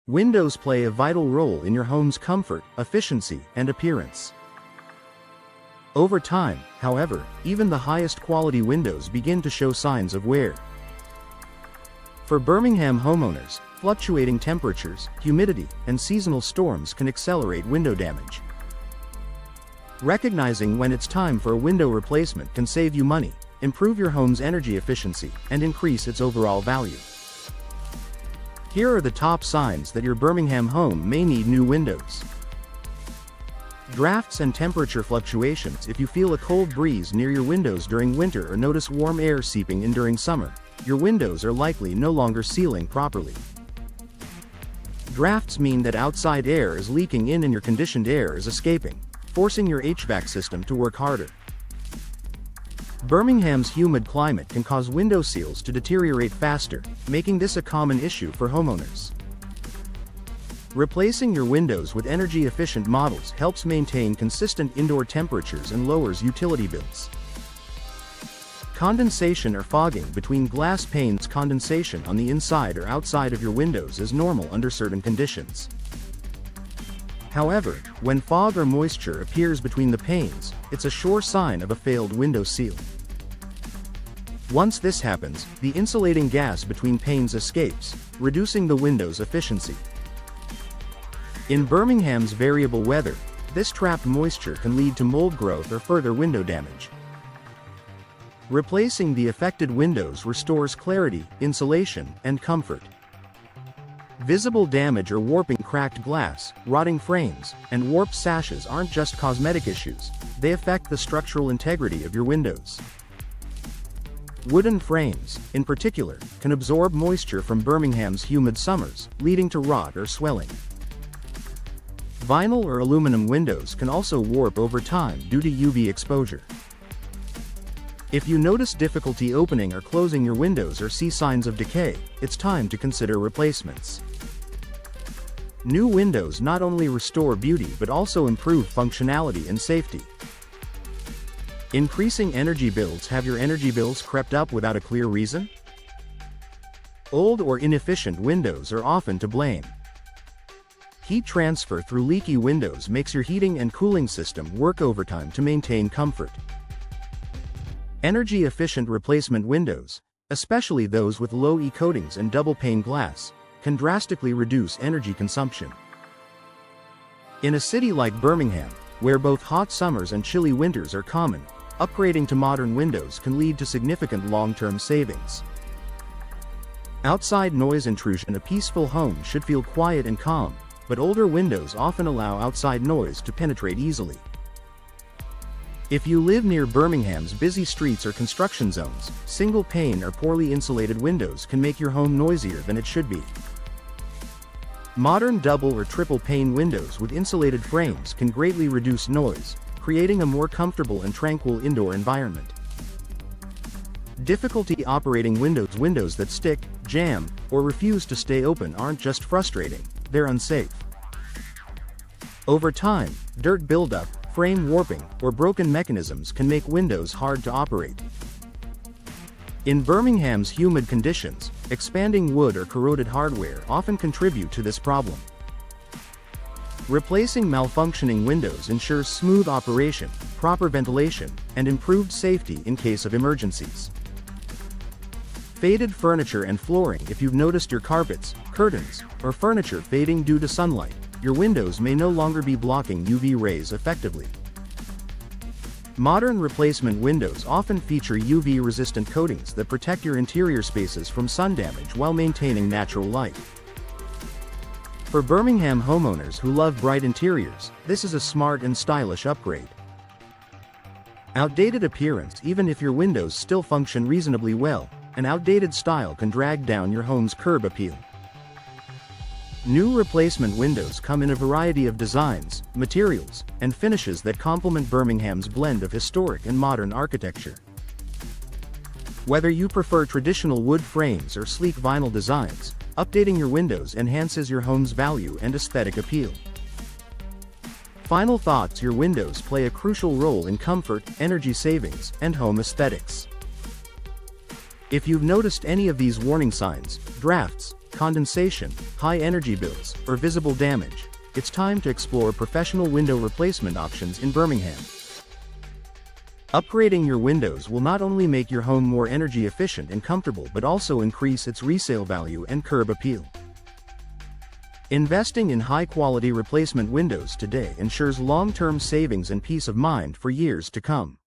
Windows play a vital role in your home's comfort, efficiency, and appearance. Over time, however, even the highest quality windows begin to show signs of wear. For Birmingham homeowners, fluctuating temperatures, humidity, and seasonal storms can accelerate window damage. Recognizing when it's time for a window replacement can save you money, improve your home's energy efficiency, and increase its overall value. Here are the top signs that your Birmingham home may need new windows. Drafts and temperature fluctuations. If you feel a cold breeze near your windows during winter or notice warm air seeping in during summer, your windows are likely no longer sealing properly. Drafts mean that outside air is leaking in and your conditioned air is escaping, forcing your HVAC system to work harder. Birmingham's humid climate can cause window seals to deteriorate faster, making this a common issue for homeowners. Replacing your windows with energy-efficient models helps maintain consistent indoor temperatures and lowers utility bills. Condensation or fogging between glass panes. Condensation on the inside or outside of your windows is normal under certain conditions. However, when fog or moisture appears between the panes, it's a sure sign of a failed window seal. Once this happens, the insulating gas between panes escapes, reducing the window's efficiency. In Birmingham's variable weather, this trapped moisture can lead to mold growth or further window damage. Replacing the affected windows restores clarity, insulation, and comfort. Visible damage or warping. Cracked glass, rotting frames, and warped sashes aren't just cosmetic issues, they affect the structural integrity of your windows. Wooden frames, in particular, can absorb moisture from Birmingham's humid summers, leading to rot or swelling. Vinyl or aluminum windows can also warp over time due to UV exposure. If you notice difficulty opening or closing your windows or see signs of decay, it's time to consider replacements. New windows not only restore beauty but also improve functionality and safety. Increasing energy bills. Have your energy bills crept up without a clear reason? Old or inefficient windows are often to blame. Heat transfer through leaky windows makes your heating and cooling system work overtime to maintain comfort. Energy-efficient replacement windows, especially those with low E coatings and double-pane glass, can drastically reduce energy consumption. In a city like Birmingham, where both hot summers and chilly winters are common, upgrading to modern windows can lead to significant long-term savings. Outside noise intrusion. A peaceful home should feel quiet and calm, but older windows often allow outside noise to penetrate easily. If you live near Birmingham's busy streets or construction zones, single-pane or poorly insulated windows can make your home noisier than it should be. Modern double or triple-pane windows with insulated frames can greatly reduce noise, creating a more comfortable and tranquil indoor environment. Difficulty operating windows. Windows that stick, jam, or refuse to stay open aren't just frustrating, they're unsafe. Over time, dirt buildup, frame warping, or broken mechanisms can make windows hard to operate. In Birmingham's humid conditions, expanding wood or corroded hardware often contribute to this problem. Replacing malfunctioning windows ensures smooth operation, proper ventilation, and improved safety in case of emergencies. Faded furniture and flooring. If you've noticed your carpets, curtains, or furniture fading due to sunlight, your windows may no longer be blocking UV rays effectively. Modern replacement windows often feature UV-resistant coatings that protect your interior spaces from sun damage while maintaining natural light. For Birmingham homeowners who love bright interiors, this is a smart and stylish upgrade. Outdated appearance. Even if your windows still function reasonably well, an outdated style can drag down your home's curb appeal. New replacement windows come in a variety of designs, materials, and finishes that complement Birmingham's blend of historic and modern architecture. Whether you prefer traditional wood frames or sleek vinyl designs, updating your windows enhances your home's value and aesthetic appeal. Final thoughts. Your windows play a crucial role in comfort, energy savings, and home aesthetics. If you've noticed any of these warning signs, drafts, condensation, high energy bills, or visible damage, it's time to explore professional window replacement options in Birmingham. Upgrading your windows will not only make your home more energy efficient and comfortable but also increase its resale value and curb appeal. Investing in high-quality replacement windows today ensures long-term savings and peace of mind for years to come.